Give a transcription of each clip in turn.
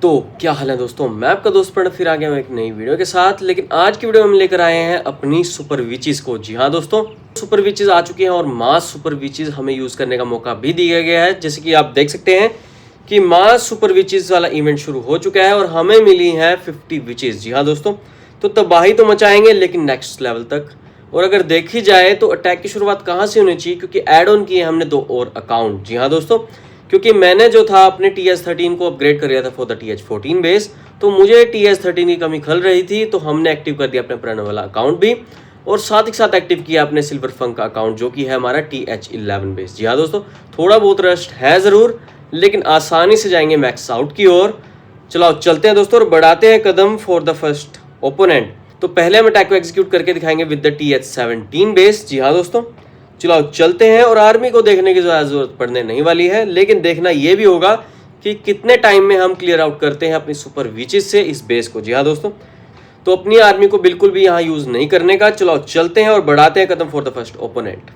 तो क्या हाल है दोस्तों, मैं आपका दोस्त प्रणव फिर आ गया हूँ एक नई वीडियो के साथ। लेकिन आज की वीडियो में हम लेकर आए हैं अपनी सुपर विचेस को। जी हाँ दोस्तों, सुपर विचेस आ चुकी हैं और मास सुपर विचेस हमें यूज़ करने का मौका भी दिया गया है। जैसे कि आप देख सकते हैं कि मास सुपर विचेस वाला इवेंट शुरू हो चुका है और हमें मिली है 50 विचेस। जी हाँ दोस्तों, तो तबाही तो मचाएंगे लेकिन नेक्स्ट लेवल तक। और अगर देखी जाए तो अटैक की शुरुआत कहाँ से होनी चाहिए, क्योंकि ऐड ऑन किए हमने 2 और अकाउंट। जी हाँ दोस्तों, क्योंकि मैंने जो था अपने TH13 को अपग्रेड कर दिया था फॉर द TH14 बेस, तो मुझे TH13 की कमी खल रही थी, तो हमने एक्टिव कर दिया अपने प्रणव वाला अकाउंट भी, और साथ ही साथ एक्टिव किया अपने सिल्वर फंक का अकाउंट जो कि है हमारा TH11 बेस। जी हाँ दोस्तों, थोड़ा बहुत रस्ट है ज़रूर लेकिन आसानी से जाएंगे मैक्स आउट की ओर। चलो चलते हैं दोस्तों और बढ़ाते हैं कदम फॉर द फर्स्ट ओपोनेंट। तो पहले हम अटैक को एग्जीक्यूट करके दिखाएंगे विद द TH17 बेस। जी हाँ दोस्तों, चलो चलते हैं। और आर्मी को देखने की जरूरत पड़ने नहीं वाली है, लेकिन देखना यह भी होगा कि कितने टाइम में हम क्लियर आउट करते हैं अपनी सुपर विचेस से इस बेस को। जी हाँ दोस्तों, तो अपनी आर्मी को बिल्कुल भी यहाँ यूज नहीं करने का। चलो चलते हैं और बढ़ाते हैं कदम फॉर द फर्स्ट ओपोनेंट।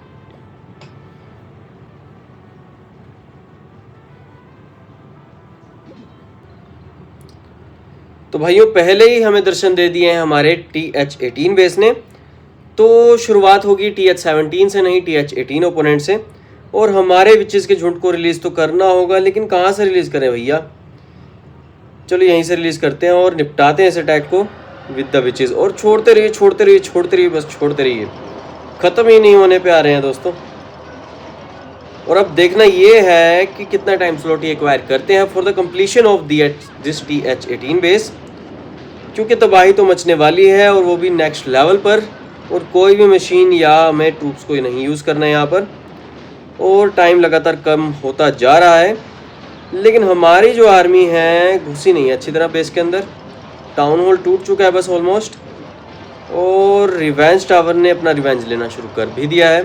तो भाइयों, पहले ही हमें दर्शन दे दिए हैं हमारे TH18 बेस ने, तो शुरुआत होगी TH17 से नहीं TH18 ओपोनेंट से। और हमारे विचेस के झुंड को रिलीज़ तो करना होगा, लेकिन कहाँ से रिलीज़ करें भैया। चलो यहीं से रिलीज़ करते हैं और निपटाते हैं इस अटैक को विद द विचेस। और छोड़ते रहिए छोड़ते रहिए छोड़ते रहिए, बस छोड़ते रहिए, ख़त्म ही नहीं होने पे आ रहे हैं दोस्तों। और अब देखना ये है कि कितना टाइम स्लॉट ये एक्वायर करते हैं for the completion of this TH18 base, क्योंकि तबाही तो मचने वाली है और वो भी नेक्स्ट लेवल पर। और कोई भी मशीन या हमें ट्रूप्स को नहीं यूज़ करना है यहाँ पर। और टाइम लगातार कम होता जा रहा है, लेकिन हमारी जो आर्मी है घुसी नहीं है अच्छी तरह बेस के अंदर। टाउन हॉल टूट चुका है बस ऑलमोस्ट, और रिवेंज टावर ने अपना रिवेंज लेना शुरू कर भी दिया है।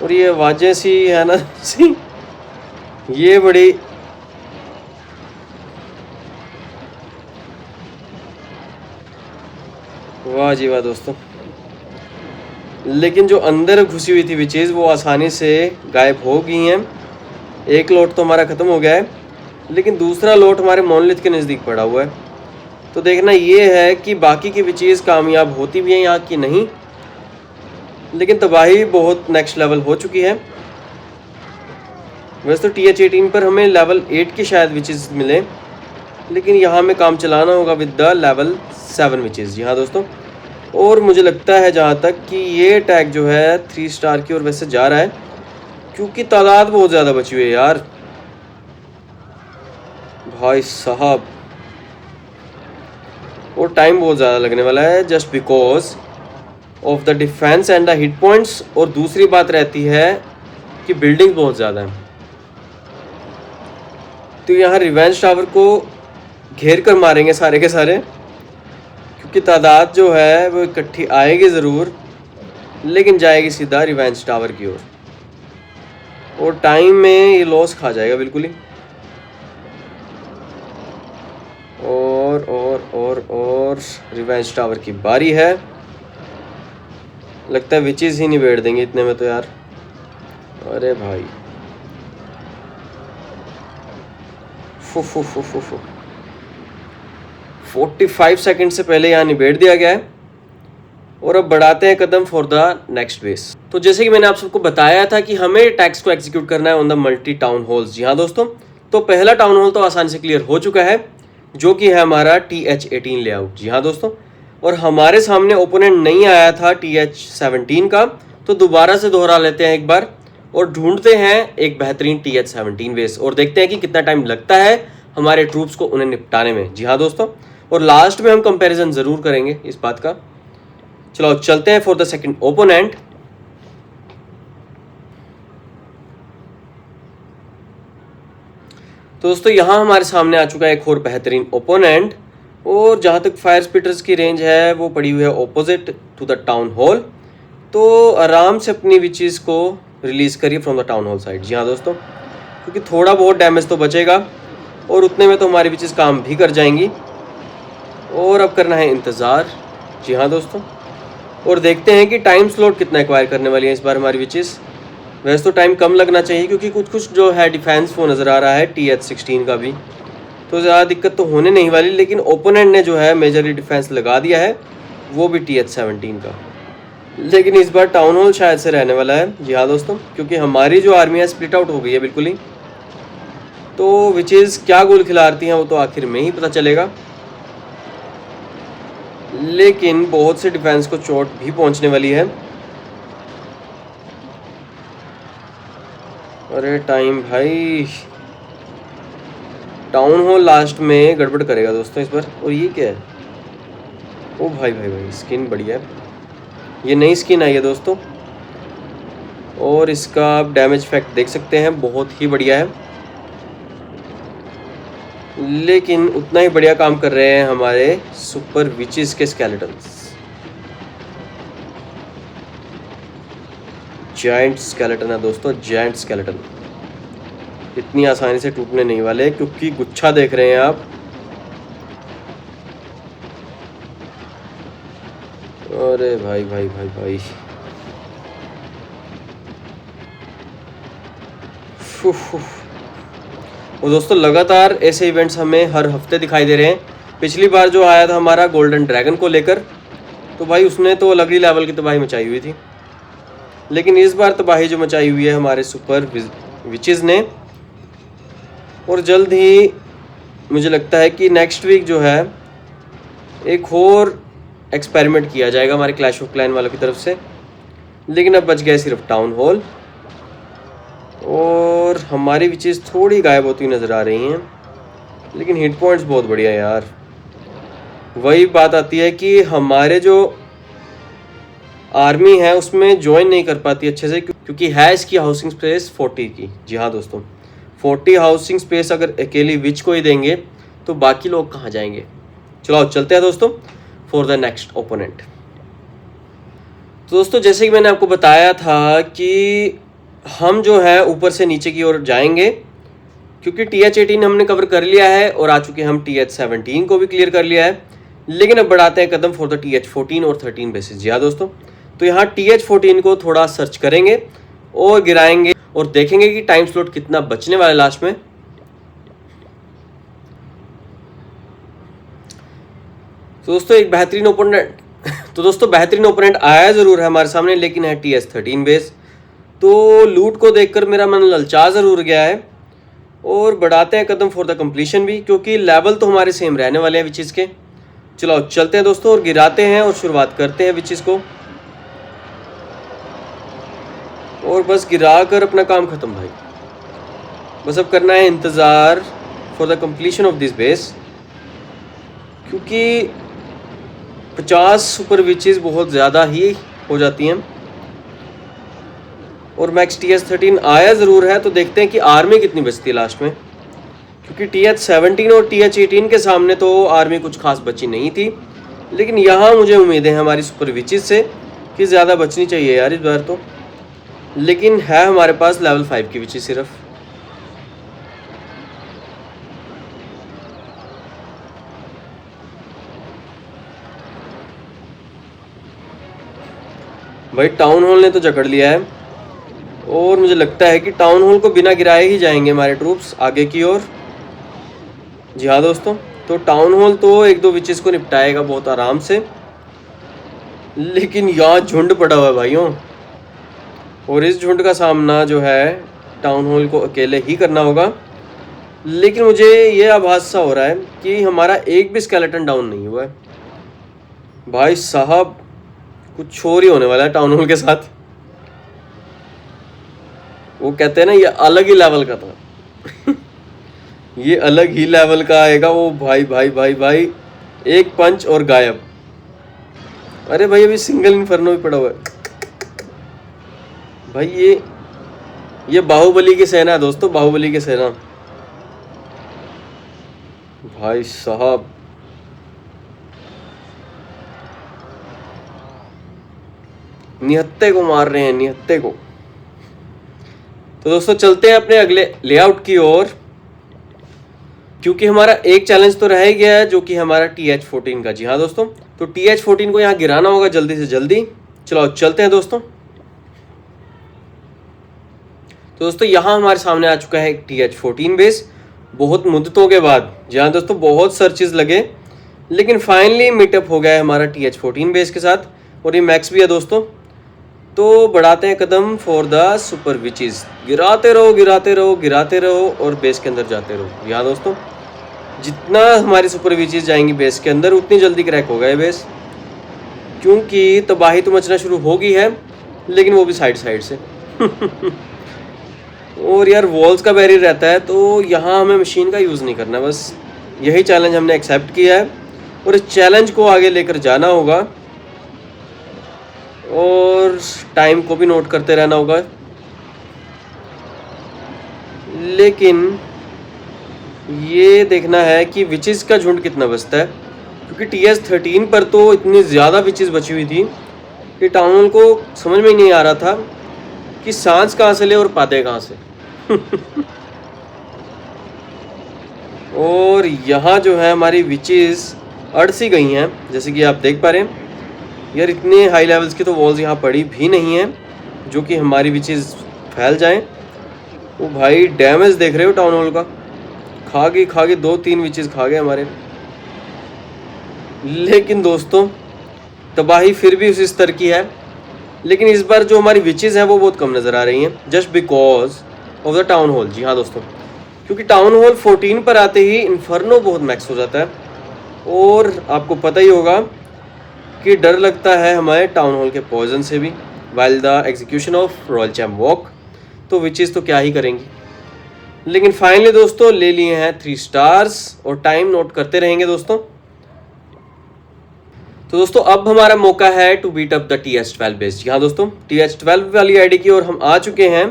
और ये आवाज़ें सी है ना सी, ये बड़ी वाह जी वाह दोस्तों। लेकिन जो अंदर घुसी हुई थी विचेस वो आसानी से गायब हो गई हैं। एक लोट तो हमारा ख़त्म हो गया है, लेकिन दूसरा लोट हमारे मोनलिथ के नज़दीक पड़ा हुआ है। तो देखना ये है कि बाकी की विचेस कामयाब होती भी हैं यहाँ की नहीं। लेकिन तबाही बहुत नेक्स्ट लेवल हो चुकी है। वैसे तो TH18 पर हमें लेवल 8 की शायद विचेस मिले, लेकिन यहाँ में काम चलाना होगा विद द लेवल 7 विचेस। जी हाँ दोस्तों, और मुझे लगता है जहाँ तक कि ये टैग जो है 3 स्टार की ओर वैसे जा रहा है, क्योंकि तादाद बहुत ज़्यादा बची हुई है यार भाई साहब। और टाइम बहुत ज़्यादा लगने वाला है just because of the defence and the hit points. और दूसरी बात रहती है कि बिल्डिंग बहुत ज़्यादा है, तो यहाँ रिवेंज टावर को घेर कर मारेंगे सारे के सारे, क्योंकि तादाद जो है वो इकट्ठी आएगी ज़रूर, लेकिन जाएगी सीधा रिवेंज टावर की ओर। और टाइम में ये लॉस खा जाएगा बिल्कुल ही। और रिवेंज टावर की बारी है। लगता है विचेस ही निबेड़ देंगे इतने में तो यार। अरे भाई फु फु फु फु फु 45 सेकंड से पहले यहाँ निबेड़ दिया गया है। और अब बढ़ाते हैं कदम फॉर द नेक्स्ट बेस। तो जैसे कि मैंने आप सबको बताया था कि हमें टैक्स को एग्जीक्यूट करना है on the multi town halls. जी हाँ दोस्तों, तो पहला टाउन हॉल तो आसानी से क्लियर हो चुका है, जो कि है हमारा TH18 लेआउट। जी हाँ दोस्तों, और हमारे सामने ओपोनेंट नहीं आया था TH17 का, तो दोबारा से दोहरा लेते हैं एक बार और ढूंढते हैं एक बेहतरीन TH17 बेस, और देखते हैं कि कितना टाइम लगता है हमारे ट्रूप्स को उन्हें निपटाने में। जी हाँ दोस्तों, और लास्ट में हम कंपैरिजन ज़रूर करेंगे इस बात का। चलो चलते हैं फॉर द सेकंड ओपोनेंट। तो दोस्तों, यहाँ हमारे सामने आ चुका है एक और बेहतरीन ओपोनेंट, और जहाँ तक फायर स्पिटर्स की रेंज है वो पड़ी हुई है opposite to the town hall. तो आराम से अपनी विचेस को रिलीज़ करिए from the town hall side. जी हाँ दोस्तों, क्योंकि थोड़ा बहुत डैमेज तो बचेगा और उतने में तो हमारी विचेस काम भी कर जाएंगी। और अब करना है इंतज़ार। जी हाँ दोस्तों, और देखते हैं कि टाइम स्लॉट कितना एक्वायर करने वाली है इस बार हमारी विचेस। वैसे तो टाइम कम लगना चाहिए, क्योंकि कुछ कुछ जो है डिफेंस वो नज़र आ रहा है TH16 का भी। तो ज़्यादा दिक्कत तो होने नहीं वाली, लेकिन ओपोनेंट ने जो है मेजरली डिफेंस लगा दिया है, वो भी TH-17 का। लेकिन इस बार टाउन हॉल शायद से रहने वाला है। जी हाँ दोस्तों, क्योंकि हमारी जो आर्मी है स्प्लिट आउट हो गई है बिल्कुल ही। तो विचेज़ क्या गोल खिलाती हैं वो तो आखिर में ही पता चलेगा, लेकिन बहुत से डिफेंस को चोट भी पहुंचने वाली है। अरे टाइम भाई, टाउन हॉल लास्ट में गड़बड़ करेगा दोस्तों इस बार। और ये क्या है? ओ भाई भाई भाई, स्किन बढ़िया है, ये नई स्किन आई है दोस्तों। और इसका आप डैमेज इफेक्ट देख सकते हैं, बहुत ही बढ़िया है। लेकिन उतना ही बढ़िया काम कर रहे हैं हमारे सुपर विचेस के स्केलेटन्स। जायंट स्केलेटन है दोस्तों, जायंट स्केलेटन। इतनी आसानी से टूटने नहीं वाले, क्योंकि गुच्छा देख रहे हैं आप। अरे भाई भाई भाई भाई, वो दोस्तों लगातार ऐसे इवेंट्स हमें हर हफ्ते दिखाई दे रहे हैं। पिछली बार जो आया था हमारा गोल्डन ड्रैगन को लेकर, तो भाई उसने तो अलग ही लेवल की तबाही मचाई हुई थी। लेकिन इस बार तबाही जो मचाई हुई है हमारे सुपर विचेस ने। और जल्द ही मुझे लगता है कि नेक्स्ट वीक जो है एक और एक्सपेरिमेंट किया जाएगा हमारे क्लैश ऑफ क्लैन वालों की तरफ से। लेकिन अब बच गया सिर्फ टाउन हॉल, और हमारी विचेस थोड़ी गायब होती नज़र आ रही हैं। लेकिन हिट पॉइंट्स बहुत बढ़िया यार। वही बात आती है कि हमारे जो आर्मी है उसमें ज्वाइन नहीं कर पाती अच्छे से, क्योंकि है इसकी हाउसिंग स्पेस 40 की। जी हाँ दोस्तों, 40 हाउसिंग स्पेस अगर अकेली विच को ही देंगे तो बाकी लोग कहाँ जाएंगे। चलो चलते हैं दोस्तों फॉर द नेक्स्ट ओपोनेंट। तो दोस्तों जैसे कि मैंने आपको बताया था कि हम जो है ऊपर से नीचे की ओर जाएंगे, क्योंकि TH-18 हमने कवर कर लिया है और आ चुके हम TH-17 को भी क्लियर कर लिया है। लेकिन अब बढ़ाते हैं कदम फॉर द TH-14 और 13 बेसिस। जी हाँ दोस्तों, तो यहाँ TH-14 को थोड़ा सर्च करेंगे और गिराएंगे और देखेंगे कि टाइम स्लॉट कितना बचने वाला है लास्ट में। तो दोस्तों एक बेहतरीन ओपोनेंट आया ज़रूर है हमारे सामने, लेकिन है TH-13 बेस। तो लूट को देखकर मेरा मन ललचा ज़रूर गया है, और बढ़ाते हैं कदम फॉर द कंप्लीशन भी, क्योंकि लेवल तो हमारे सेम रहने वाले हैं विचेस के। चलो चलते हैं दोस्तों और गिराते हैं और शुरुआत करते हैं विचेस को। और बस गिरा कर अपना काम ख़त्म भाई। बस अब करना है इंतज़ार for the completion of this base, क्योंकि 50 सुपर विचेस बहुत ज़्यादा ही हो जाती हैं। और मैक्स TH-13 आया ज़रूर है, तो देखते हैं कि आर्मी कितनी बचती है लास्ट में, क्योंकि TH-17 और TH-18 के सामने तो आर्मी कुछ खास बची नहीं थी। लेकिन यहाँ मुझे उम्मीदें हैं हमारी सुपर विचेस से कि ज़्यादा बचनी चाहिए यार इस बार तो। लेकिन है हमारे पास लेवल 5 की विचेस सिर्फ। भाई टाउन हॉल ने तो जकड़ लिया है, और मुझे लगता है कि टाउन हॉल को बिना गिराए ही जाएंगे हमारे ट्रूप्स आगे की ओर। जी हाँ दोस्तों, तो टाउन हॉल तो एक दो विचेस को निपटाएगा बहुत आराम से। लेकिन यहाँ झुंड पड़ा हुआ है भाइयों, और इस झुंड का सामना जो है टाउन हॉल को अकेले ही करना होगा। लेकिन मुझे ये आभास सा हो रहा है कि हमारा एक भी स्केलेटन डाउन नहीं हुआ है। भाई साहब कुछ और ही होने वाला है टाउन हॉल के साथ। वो कहते हैं ना, ये अलग ही लेवल का था ये अलग ही लेवल का आएगा वो। भाई भाई भाई भाई, एक पंच और गायब। अरे भाई अभी सिंगल इन्फर्नो भी पड़ा हुआ है भाई। ये बाहुबली की सेना है दोस्तों, बाहुबली की सेना। भाई साहब निहत्ते को मार रहे हैं, निहत्ते को। तो दोस्तों चलते हैं अपने अगले लेआउट की ओर, क्योंकि हमारा एक चैलेंज तो रह ही गया है, जो कि हमारा TH-14 का। जी हाँ दोस्तों, तो TH-14 को यहाँ गिराना होगा जल्दी से जल्दी। चलो चलते हैं दोस्तों। तो दोस्तों यहाँ हमारे सामने आ चुका है TH-14 बेस, बहुत मुद्दतों के बाद, जहाँ दोस्तों बहुत सर्चेज लगे, लेकिन फाइनली मीटअप हो गया है हमारा TH14 बेस के साथ, और ये मैक्स भी है दोस्तों। तो बढ़ाते हैं कदम फॉर द सुपर विचेस। गिराते रहो गिराते रहो गिराते रहो और बेस के अंदर जाते रहो। यहाँ दोस्तों जितना हमारी सुपर विचेस जाएंगी बेस के अंदर, उतनी जल्दी क्रैक होगा ये बेस, क्योंकि तबाही तो मचना शुरू हो गई है, लेकिन वो भी साइड साइड से। और यार वॉल्स का बैरियर रहता है, तो यहाँ हमें मशीन का यूज़ नहीं करना, बस यही चैलेंज हमने एक्सेप्ट किया है और इस चैलेंज को आगे लेकर जाना होगा और टाइम को भी नोट करते रहना होगा। लेकिन ये देखना है कि विचेस का झुंड कितना बचता है, क्योंकि TH13 पर तो इतनी ज़्यादा विचेस बची हुई थी कि टाउन हॉल को समझ में ही नहीं आ रहा था कि सांस कहाँ से ले और पाते कहाँ से। और यहाँ जो है हमारी विचेस अड़ सी गई हैं, जैसे कि आप देख पा रहे हैं। यार इतने हाई लेवल्स की तो वॉल्स यहाँ पड़ी भी नहीं है जो कि हमारी विचेस फैल जाएं। वो भाई डैमेज देख रहे हो टाउन हॉल का, खा गई 2-3 विचेस खा गए हमारे। लेकिन दोस्तों तबाही फिर भी उसी स्तर की है, लेकिन इस बार जो हमारी विचेस हैं वो बहुत कम नज़र आ रही हैं, just because of the town hall. जी हाँ दोस्तों, क्योंकि टाउन हॉल 14 पर आते ही इन्फर्नो बहुत मैक्स हो जाता है, और आपको पता ही होगा कि डर लगता है हमारे टाउन हॉल के पॉइजन से भी while the execution of royal champ walk. तो विचेस तो क्या ही करेंगी, लेकिन फाइनली दोस्तों ले लिए हैं 3 स्टार्स और टाइम नोट करते रहेंगे दोस्तों। तो दोस्तों अब हमारा मौका है to beat up the TH12 base. यहाँ दोस्तों TH12 वाली आईडी की ओर हम आ चुके हैं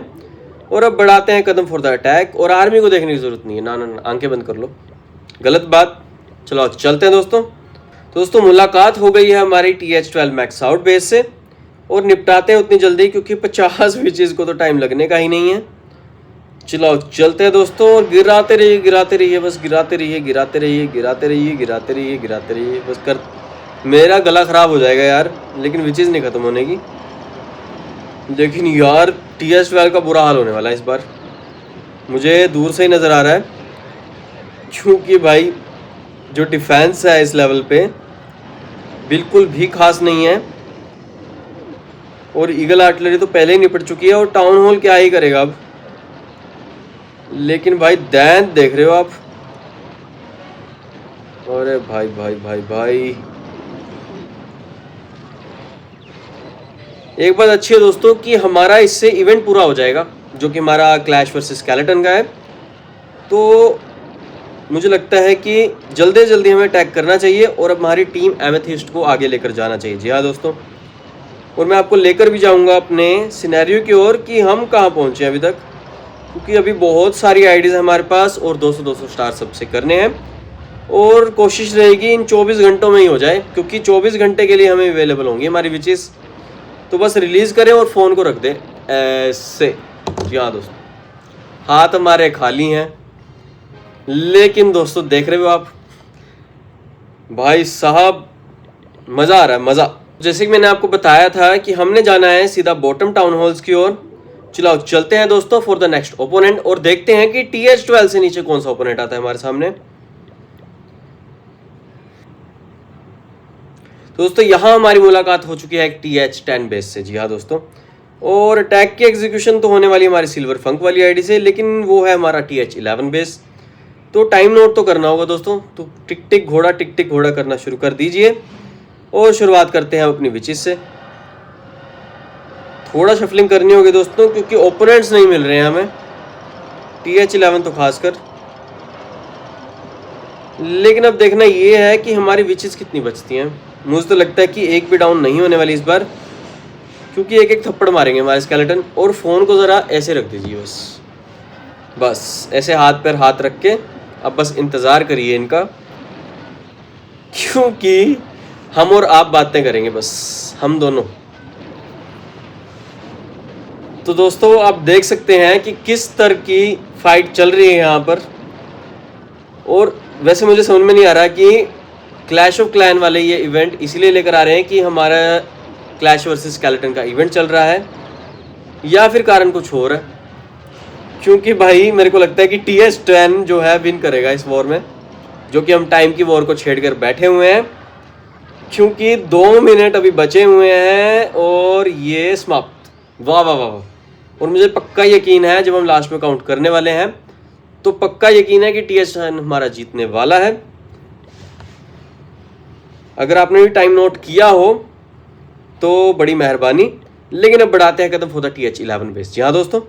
और अब बढ़ाते हैं कदम फॉर द अटैक। और आर्मी को देखने की जरूरत नहीं है, ना आंखें बंद कर लो, गलत बात। चलो चलते हैं दोस्तों मुलाकात हो गई है हमारी TH12 मैक्स आउट बेस से, और निपटाते हैं उतनी जल्दी, क्योंकि 50 विचेस को तो टाइम लगने का ही नहीं है। चलो चलते हैं दोस्तों, और गिराते रहिए बस, गिराते रहिए बस। कर मेरा गला ख़राब हो जाएगा यार, लेकिन विचेस नहीं ख़त्म होने की। लेकिन यार TH12 का बुरा हाल होने वाला है इस बार, मुझे दूर से ही नज़र आ रहा है, क्योंकि भाई जो डिफेंस है इस लेवल पे बिल्कुल भी खास नहीं है, और ईगल आर्टिलरी तो पहले ही निपट चुकी है, और टाउन हॉल क्या ही करेगा अब। लेकिन भाई दैन देख रहे हो आप, अरे भाई एक बात अच्छी है दोस्तों कि हमारा इससे इवेंट पूरा हो जाएगा, जो कि हमारा क्लैश वर्सेस स्केलेटन का है। तो मुझे लगता है कि जल्दी जल्दी हमें अटैक करना चाहिए, और अब हमारी टीम एमेथिस्ट को आगे लेकर जाना चाहिए। जी हाँ दोस्तों, और मैं आपको लेकर भी जाऊंगा अपने सिनेरियो की ओर कि हम कहाँ पहुँचे अभी तक, क्योंकि अभी बहुत सारी आईडीज़ हैं हमारे पास और 200 स्टार सबसे करने हैं, और कोशिश रहेगी इन 24 घंटों में ही हो जाए, क्योंकि 24 घंटे के लिए हमें अवेलेबल होंगी हमारी विचेस। तो बस रिलीज़ करें और फ़ोन को रख दें ऐसे। जी हाँ दोस्तों, हाथ हमारे खाली हैं, लेकिन दोस्तों देख रहे हो आप भाई साहब, मज़ा आ रहा है, मज़ा। जैसे कि मैंने आपको बताया था कि हमने जाना है सीधा बॉटम टाउन हॉल्स की ओर। चलो चलते हैं दोस्तों फॉर द नेक्स्ट ओपोनेंट, और देखते हैं कि TH12 से नीचे कौन सा ओपोनेंट आता है हमारे सामने। दोस्तों यहाँ हमारी मुलाकात हो चुकी है एक TH10 बेस से। जी हाँ दोस्तों, और अटैक की एग्जीक्यूशन तो होने वाली हमारी सिल्वर फंक वाली आईडी से, लेकिन वो है हमारा TH11 बेस। तो टाइम नोट तो करना होगा दोस्तों, तो टिक टिक घोड़ा करना शुरू कर दीजिए, और शुरुआत करते हैं अपनी विचेस से। थोड़ा शफलिंग करनी होगी दोस्तों, क्योंकि ओपोनेंट्स नहीं मिल रहे हैं हमें, TH11 तो खासकर। लेकिन अब देखना ये है कि हमारी विचेस कितनी बचती हैं। मुझे तो लगता है कि एक भी डाउन नहीं होने वाली इस बार, क्योंकि एक थप्पड़ मारेंगे हमारे स्केलेटन। और फ़ोन को ज़रा ऐसे रख दीजिए, बस ऐसे हाथ पर हाथ रख के अब बस इंतज़ार करिए इनका, क्योंकि हम और आप बातें करेंगे, बस हम दोनों। तो दोस्तों आप देख सकते हैं कि किस तरह की फाइट चल रही है यहाँ पर। और वैसे मुझे समझ में नहीं आ रहा कि क्लैश ऑफ क्लैन वाले ये इवेंट इसलिए लेकर आ रहे हैं कि हमारा क्लैश वर्सेस स्केलेटन का इवेंट चल रहा है, या फिर कारण कुछ और है। क्योंकि भाई मेरे को लगता है कि TH10 जो है विन करेगा इस वॉर में, जो कि हम टाइम की वॉर को छेड़ कर बैठे हुए हैं, क्योंकि 2 मिनट अभी बचे हुए हैं और ये समाप्त। वाह वाह वाह वाह। और मुझे पक्का यकीन है जब हम लास्ट में काउंट करने वाले हैं तो पक्का यकीन है कि TH10 हमारा जीतने वाला है। अगर आपने भी टाइम नोट किया हो तो बड़ी मेहरबानी। लेकिन अब बढ़ाते हैं कदम फॉर द TH11 बेस। जी हाँ दोस्तों,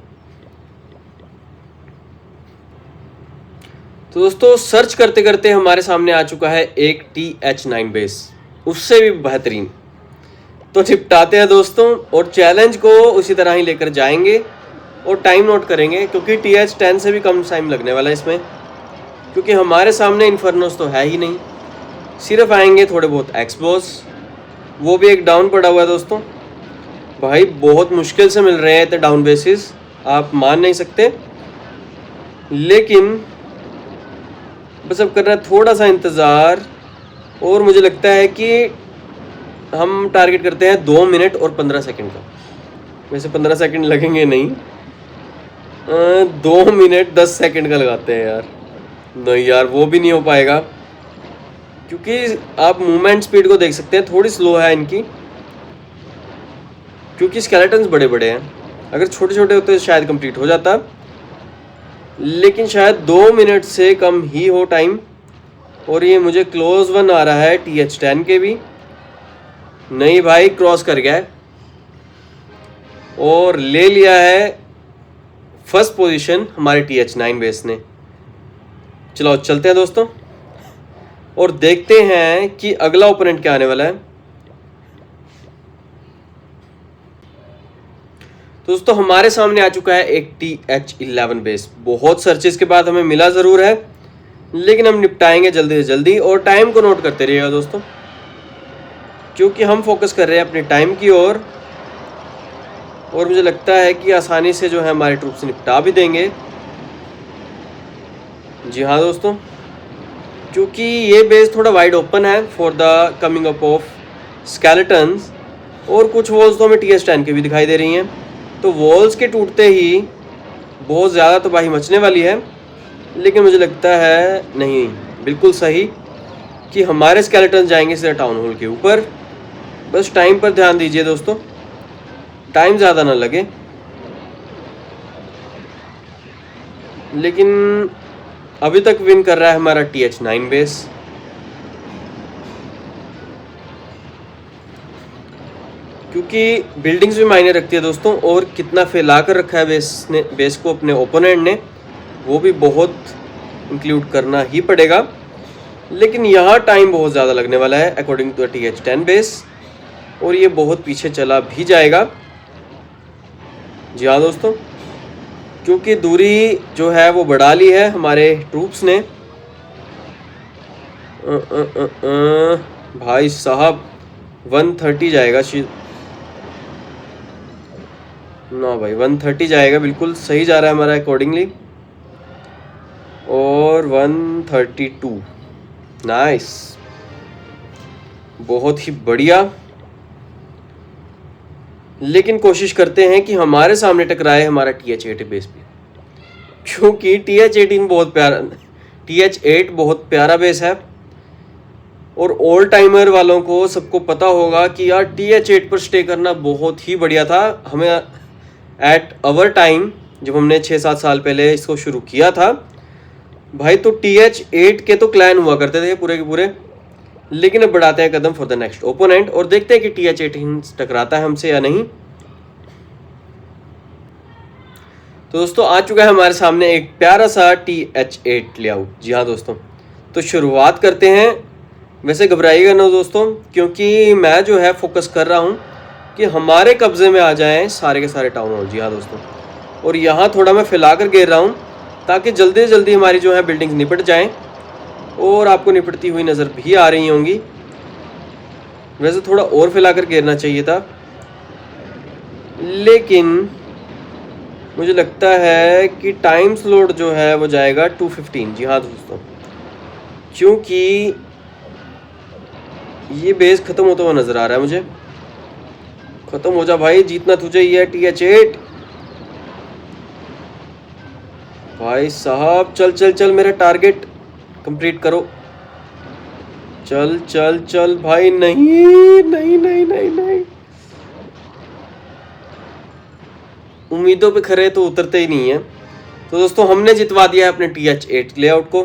तो दोस्तों सर्च करते करते हमारे सामने आ चुका है एक TH9 बेस, उससे भी बेहतरीन। तो निपटाते हैं दोस्तों और चैलेंज को उसी तरह ही लेकर जाएंगे और टाइम नोट करेंगे, क्योंकि TH10 से भी कम टाइम लगने वाला है इसमें, क्योंकि हमारे सामने इन्फर्नोस तो है ही नहीं। सिर्फ आएंगे थोड़े बहुत एक्सबॉस, वो भी एक डाउन पड़ा हुआ है दोस्तों। भाई बहुत मुश्किल से मिल रहे हैं इतने डाउन बेसिस, आप मान नहीं सकते। लेकिन बस अब करना है थोड़ा सा इंतज़ार, और मुझे लगता है कि हम टारगेट करते हैं 2 मिनट और 15 सेकंड का। वैसे 15 सेकंड लगेंगे नहीं, 2 मिनट 10 सेकंड का लगाते हैं यार। नहीं यार, वो भी नहीं हो पाएगा, क्योंकि आप मूवमेंट स्पीड को देख सकते हैं, थोड़ी स्लो है इनकी, क्योंकि स्केलेटन्स बड़े बड़े हैं। अगर छोटे छोटे होते तो शायद कंप्लीट हो जाता, लेकिन शायद 2 मिनट से कम ही हो टाइम। और ये मुझे क्लोज वन आ रहा है TH10 के भी। नहीं भाई, क्रॉस कर गया है और ले लिया है फर्स्ट पोजीशन हमारे TH9 बेस ने। चलो चलते हैं दोस्तों और देखते हैं कि अगला ओपोनेंट क्या आने वाला है। दोस्तों हमारे सामने आ चुका है एक TH11 बेस। बहुत सर्चेस के बाद हमें मिला ज़रूर है, लेकिन हम निपटाएंगे जल्दी से जल्दी। और टाइम को नोट करते रहिएगा दोस्तों, क्योंकि हम फोकस कर रहे हैं अपने टाइम की ओर। और मुझे लगता है कि आसानी से जो है हमारे ट्रूप्स निपटा भी देंगे। जी हाँ दोस्तों, क्योंकि ये बेस थोड़ा वाइड ओपन है for the coming up of skeletons. और कुछ वॉल्स तो हमें TH10 के भी दिखाई दे रही हैं, तो वॉल्स के टूटते ही बहुत ज़्यादा तबाही मचने वाली है। लेकिन मुझे लगता है नहीं, बिल्कुल सही, कि हमारे स्केलेटन जाएंगे सीधा टाउन हॉल के ऊपर। बस टाइम पर ध्यान दीजिए दोस्तों, टाइम ज़्यादा ना लगे। लेकिन अभी तक विन कर रहा है हमारा TH9 बेस। क्योंकि बिल्डिंग्स भी मायने रखती है दोस्तों, और कितना फैला कर रखा है बेस को अपने ओपोनेंट ने, वो भी बहुत इंक्लूड करना ही पड़ेगा। लेकिन यहाँ टाइम बहुत ज़्यादा लगने वाला है अकॉर्डिंग टू TH10 बेस, और ये बहुत पीछे चला भी जाएगा। जी हाँ दोस्तों, क्योंकि दूरी जो है वो बढ़ा ली है हमारे ट्रूप्स ने। भाई साहब 130 जाएगा ना भाई, 130 जाएगा, बिल्कुल सही जा रहा है हमारा अकॉर्डिंगली। और 132, नाइस, बहुत ही बढ़िया। लेकिन कोशिश करते हैं कि हमारे सामने टकराए हमारा TH8 बेस भी, क्योंकि TH8 बहुत प्यारा बेस है। और ओल्ड टाइमर वालों को सबको पता होगा कि यार TH8 पर स्टे करना बहुत ही बढ़िया था। हमें एट अवर टाइम, जब हमने 6-7 साल पहले इसको शुरू किया था भाई, तो TH8 के तो क्लैन हुआ करते थे पूरे के पूरे। लेकिन अब बढ़ाते हैं कदम फॉर द नेक्स्ट ओपोनेंट और देखते हैं कि TH8 टकराता है हमसे या नहीं। तो दोस्तों आ चुका है हमारे सामने एक प्यारा सा TH8 लेआउट। जी हाँ दोस्तों, तो शुरुआत करते हैं। वैसे घबराइएगा ना दोस्तों, क्योंकि मैं जो है फोकस कर रहा हूँ कि हमारे कब्जे में आ जाएं सारे के सारे टाउन हॉल। जी हाँ दोस्तों, और यहाँ थोड़ा मैं फैला कर घेर रहा हूँ ताकि जल्दी से जल्दी हमारी जो है बिल्डिंग्स निपट जाएं। और आपको निपटती हुई नज़र भी आ रही होंगी। वैसे थोड़ा और फैला कर घेरना चाहिए था, लेकिन मुझे लगता है कि टाइम स्लॉट जो है वो जाएगा 2:15। जी हाँ दोस्तों, क्योंकि ये बेस ख़त्म होता हुआ नज़र आ रहा है मुझे। ख़त्म हो जा भाई, जीतना तुझे ही है TH8। भाई साहब चल चल चल, मेरा टारगेट कंप्लीट करो। चल चल चल भाई, नहीं नहीं नहीं नहीं नहीं, उम्मीदों पे खरे तो उतरते ही नहीं है। तो दोस्तों हमने जितवा दिया है अपने TH8 लेआउट को।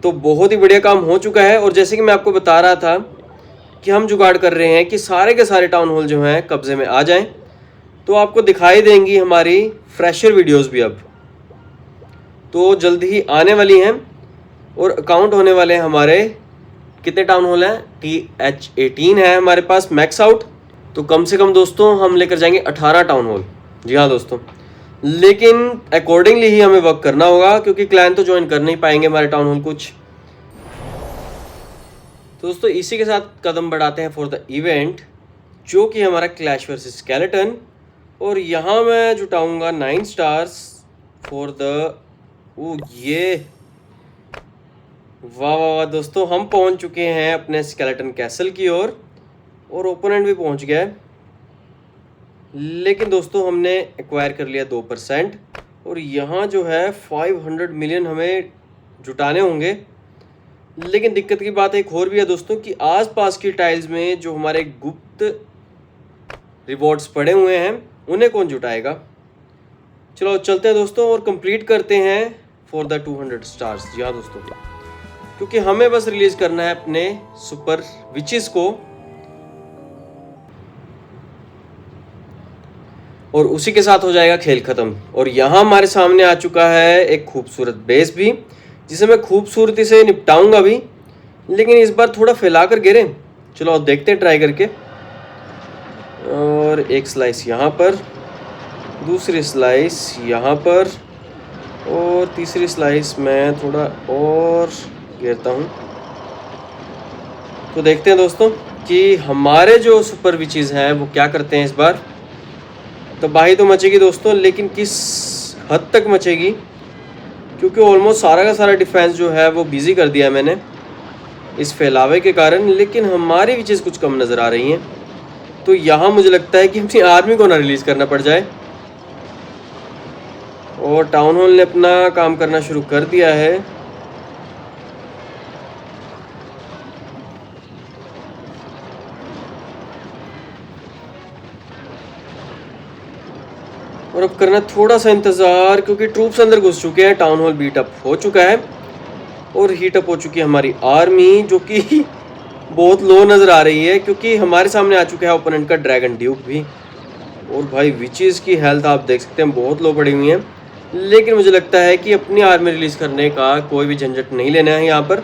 तो बहुत ही बढ़िया काम हो चुका है। और जैसे कि मैं आपको बता रहा था कि हम जुगाड़ कर रहे हैं कि सारे के सारे टाउन हॉल जो हैं कब्जे में आ जाएं, तो आपको दिखाई देंगी हमारी फ्रेशर वीडियोस भी अब तो जल्दी ही आने वाली हैं। और अकाउंट होने वाले हैं हमारे, कितने टाउन हॉल हैं, TH18 है हमारे पास मैक्स आउट। तो कम से कम दोस्तों हम लेकर जाएंगे 18 टाउन हॉल। जी हाँ दोस्तों, लेकिन अकॉर्डिंगली ही हमें वर्क करना होगा, क्योंकि क्लैन तो ज्वाइन कर नहीं पाएंगे हमारे टाउन हॉल कुछ। तो दोस्तों इसी के साथ कदम बढ़ाते हैं फॉर द इवेंट, जो कि हमारा क्लैश वर्सेस स्केलेटन। और यहाँ मैं जुटाऊंगा 9 स्टार्स फॉर द ये वाह वाह वाह दोस्तों, हम पहुँच चुके हैं अपने स्केलेटन कैसल की ओर और ओपोनेंट भी पहुँच गया है। लेकिन दोस्तों हमने एक्वायर कर लिया 2%। और यहाँ जो है 500 मिलियन हमें जुटाने होंगे। लेकिन दिक्कत की बात एक और भी है दोस्तों कि आसपास की टाइल्स में जो हमारे गुप्त रिवॉर्ड्स पड़े हुए हैं उन्हें कौन जुटाएगा। चलो चलते हैं दोस्तों और कंप्लीट करते हैं फॉर द 200 स्टार्स। जी हाँ दोस्तों, क्योंकि हमें बस रिलीज करना है अपने सुपर विचेस को और उसी के साथ हो जाएगा खेल खत्म। और यहाँ हमारे सामने आ चुका है एक खूबसूरत बेस भी, जिसे मैं खूबसूरती से निपटाऊंगा भी, लेकिन इस बार थोड़ा फैला कर गिरे। चलो देखते हैं ट्राई करके। और एक स्लाइस यहाँ पर, दूसरी स्लाइस यहाँ पर, और तीसरी स्लाइस मैं थोड़ा और गिरता हूँ। तो देखते हैं दोस्तों कि हमारे जो सुपर विचेस हैं वो क्या करते हैं इस बार। तबाही तो मचेगी दोस्तों, लेकिन किस हद तक मचेगी, क्योंकि ऑलमोस्ट सारा का सारा डिफेंस जो है वो बिजी कर दिया है मैंने इस फैलावे के कारण। लेकिन हमारी विचेस कुछ कम नज़र आ रही हैं। तो यहाँ मुझे लगता है कि अपनी आर्मी को ना रिलीज़ करना पड़ जाए। और टाउन हॉल ने अपना काम करना शुरू कर दिया है। और अब करना थोड़ा सा इंतज़ार, क्योंकि ट्रूप्स अंदर घुस चुके हैं। टाउन हॉल बीट अप हो चुका है और हीट अप हो चुकी है हमारी आर्मी, जो कि बहुत लो नज़र आ रही है, क्योंकि हमारे सामने आ चुका है ओपोनेंट का ड्रैगन ड्यूक भी। और भाई विचेस की हेल्थ आप देख सकते हैं बहुत लो पड़ी हुई हैं। लेकिन मुझे लगता है कि अपनी आर्मी रिलीज़ करने का कोई भी झंझट नहीं लेना है यहाँ पर।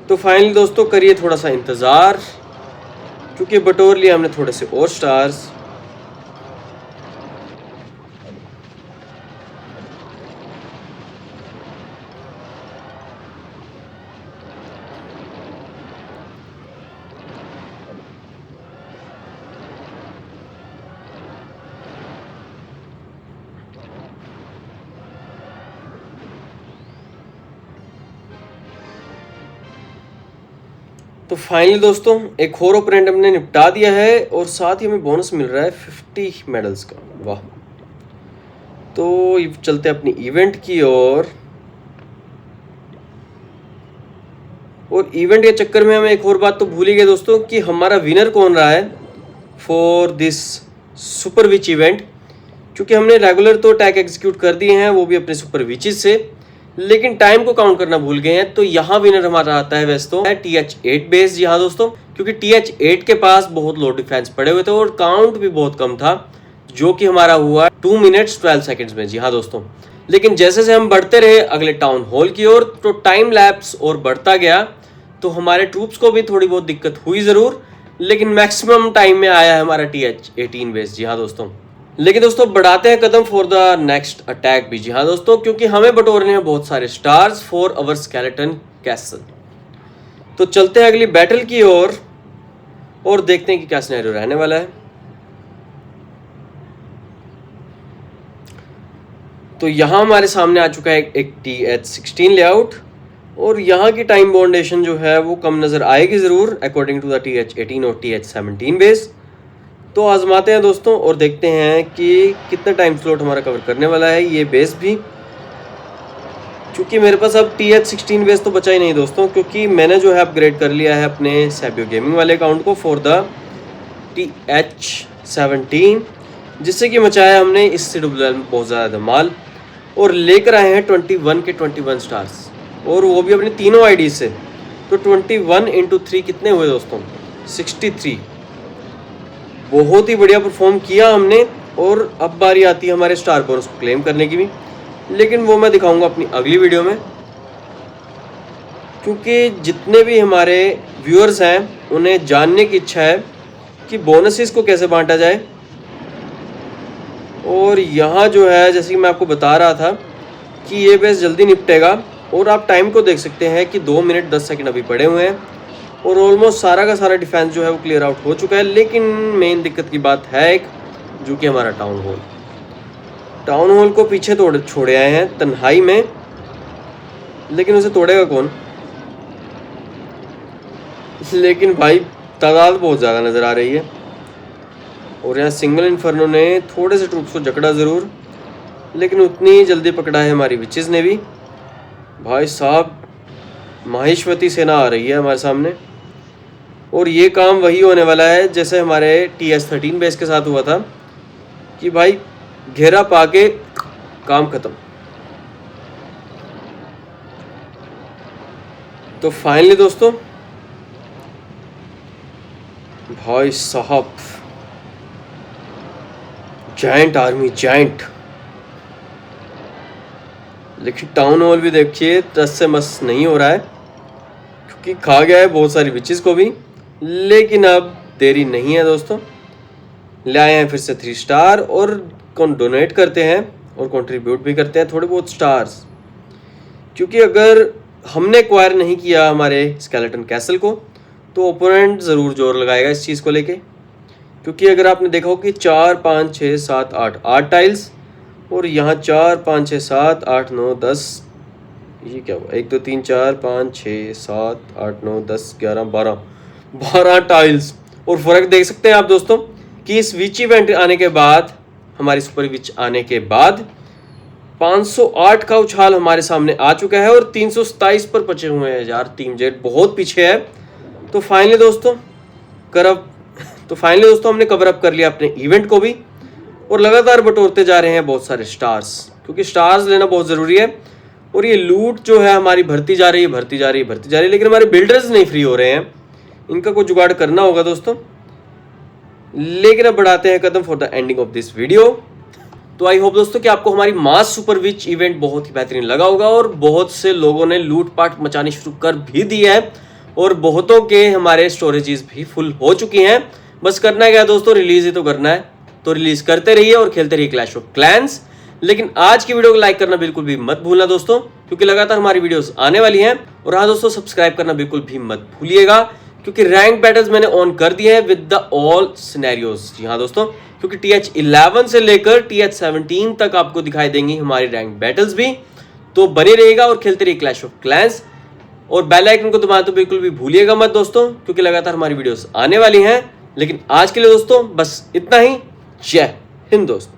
तो फाइनली दोस्तों करिए थोड़ा सा इंतज़ार, क्योंकि बटोर लिया हमने थोड़े से और स्टार्स। तो फाइनली दोस्तों एक और ओपोनेंट हमने निपटा दिया है और साथ ही हमें बोनस मिल रहा है 50 मेडल्स का। वाह। तो चलते अपनी इवेंट की ओर। और इवेंट के चक्कर में हमें एक और बात तो भूल ही गए दोस्तों कि हमारा विनर कौन रहा है for this super which event. क्योंकि हमने रेगुलर तो अटैक एग्जीक्यूट कर दिए हैं, वो भी अपने सुपर विचेस से, लेकिन टाइम को काउंट करना भूल गए हैं। तो यहाँ विनर हमारा आता है वैसे तो TH8 बेस। जी हाँ दोस्तों, क्योंकि TH8 के पास बहुत लो डिफेंस पड़े हुए थे और काउंट भी बहुत कम था, जो कि हमारा हुआ 2 मिनट्स 12 सेकेंड्स में। जी हाँ दोस्तों, लेकिन जैसे से हम बढ़ते रहे अगले टाउन हॉल की ओर, तो टाइम लैप्स और बढ़ता गया। तो हमारे ट्रूप्स को भी थोड़ी बहुत दिक्कत हुई ज़रूर, लेकिन मैक्सिमम टाइम में आया है हमारा TH18 बेस। जी हाँ दोस्तों, लेकिन दोस्तों बढ़ाते हैं कदम फॉर द नेक्स्ट अटैक भी। जी हाँ दोस्तों, क्योंकि हमें बटोरने हैं बहुत सारे stars for our skeleton castle. तो चलते हैं अगली बैटल की ओर और देखते हैं कि क्या सिनेरियो रहने वाला है। तो यहाँ हमारे सामने आ चुका है एक TH16 लेआउट और यहाँ की टाइम बाउंडेशन जो है वो कम नज़र आएगी ज़रूर अकॉर्डिंग टू द TH18 और TH17 बेस। तो आजमाते हैं दोस्तों और देखते हैं कि कितना टाइम स्लॉट हमारा कवर करने वाला है ये बेस भी। क्योंकि मेरे पास अब TH16 बेस तो बचा ही नहीं दोस्तों, क्योंकि मैंने जो है अपग्रेड कर लिया है अपने सैबियो गेमिंग वाले अकाउंट को फॉर द TH17, जिससे कि मचाया हमने इस CWL में बहुत ज़्यादा धमाल और लेकर आए हैं 21 के 21 स्टार्स, और वो भी अपनी तीनों आईडी से। तो 21 × 3 कितने हुए दोस्तों? 63। बहुत ही बढ़िया परफॉर्म किया हमने। और अब बारी आती है हमारे स्टार बोनस को क्लेम करने की भी, लेकिन वो मैं दिखाऊंगा अपनी अगली वीडियो में, क्योंकि जितने भी हमारे व्यूअर्स हैं उन्हें जानने की इच्छा है कि बोनसेस को कैसे बांटा जाए। और यहाँ जो है जैसे कि मैं आपको बता रहा था कि ये बेस जल्दी निपटेगा, और आप टाइम को देख सकते हैं कि 2 मिनट 10 सेकंड अभी पड़े हुए हैं और ऑलमोस्ट सारा का सारा डिफेंस जो है वो क्लियर आउट हो चुका है। लेकिन मेन दिक्कत की बात है एक, जो कि हमारा टाउन हॉल को पीछे छोड़े आए हैं तन्हाई में, लेकिन उसे तोड़ेगा कौन? लेकिन भाई तादाद बहुत ज़्यादा नज़र आ रही है, और यहाँ सिंगल इन्फर्नो ने थोड़े से ट्रूप्स को जकड़ा ज़रूर, लेकिन उतनी जल्दी पकड़ा है हमारी विचेस ने भी। भाई साहब माहेश्वती सेना आ रही है हमारे सामने, और ये काम वही होने वाला है जैसे हमारे TH13 बेस के साथ हुआ था कि भाई घेरा पाके काम खत्म। तो फाइनली दोस्तों भाई साहब जायंट आर्मी जायंट, लेकिन टाउन हॉल भी देखिए टस से मस नहीं हो रहा है, क्योंकि खा गया है बहुत सारी विचेस को भी। लेकिन अब देरी नहीं है दोस्तों, ले आए हैं फिर से 3 स्टार और डोनेट करते हैं और कंट्रीब्यूट भी करते हैं थोड़े बहुत स्टार्स, क्योंकि अगर हमने एक्वायर नहीं किया हमारे स्केलेटन कैसल को तो ओपोनेंट ज़रूर जोर लगाएगा इस चीज़ को लेके। क्योंकि अगर आपने देखा हो कि 4 5 6 7 8 टाइल्स, और यहाँ 4 5 6 7 8 9 10, ये क्या हुआ? 1 2 3 4 5 6 7 8 9 10 11 12 टाइल्स। और फ़र्क देख सकते हैं आप दोस्तों कि इस विच इवेंट आने के बाद, हमारी सुपर विच आने के बाद 508 का उछाल हमारे सामने आ चुका है और 327 पर बचे हुए हैं यार। टीम जेट बहुत पीछे है। तो फाइनली दोस्तों हमने कवर अप कर लिया अपने इवेंट को भी, और लगातार बटोरते जा रहे हैं बहुत सारे स्टार्स, क्योंकि स्टार्स लेना बहुत ज़रूरी है। और ये लूट जो है हमारी भरती जा रही है, लेकिन हमारे बिल्डर्स नहीं फ्री हो रहे हैं, इनका कोई जुगाड़ करना होगा दोस्तों। लेकिन अब बढ़ाते हैं कदम for the ending of this video. तो आई होप दोस्तों कि आपको हमारी मास सुपर विच इवेंट बहुत ही बेहतरीन लगा होगा, और बहुत से लोगों ने लूटपाट मचानी शुरू कर भी दी है, और बहुतों के हमारे स्टोरेजेस भी फुल हो चुकी हैं। बस करना क्या है दोस्तों, रिलीज ही तो करना है, तो रिलीज करते रहिए और खेलते रहिए क्लैश ऑफ क्लैंस। लेकिन आज की वीडियो को लाइक करना बिल्कुल भी मत भूलना दोस्तों, क्योंकि लगातार हमारी वीडियोस आने वाली हैं। और हाँ दोस्तों, सब्सक्राइब करना बिल्कुल भी मत भूलिएगा, क्योंकि रैंक बैटल्स मैंने ऑन कर दिए हैं विद द ऑल सिनेरियोज। जी हाँ दोस्तों, क्योंकि TH11 से लेकर TH17 तक आपको दिखाई देंगी हमारी रैंक बैटल्स भी। तो बने रहिएगा और खेलते रहिए क्लैश ऑफ क्लैंस, और बेल आइकन को दबाना तो बिल्कुल भी भूलिएगा मत दोस्तों, क्योंकि लगातार हमारी वीडियोस आने वाली हैं। लेकिन आज के लिए दोस्तों बस इतना ही। जय हिंद दोस्तों।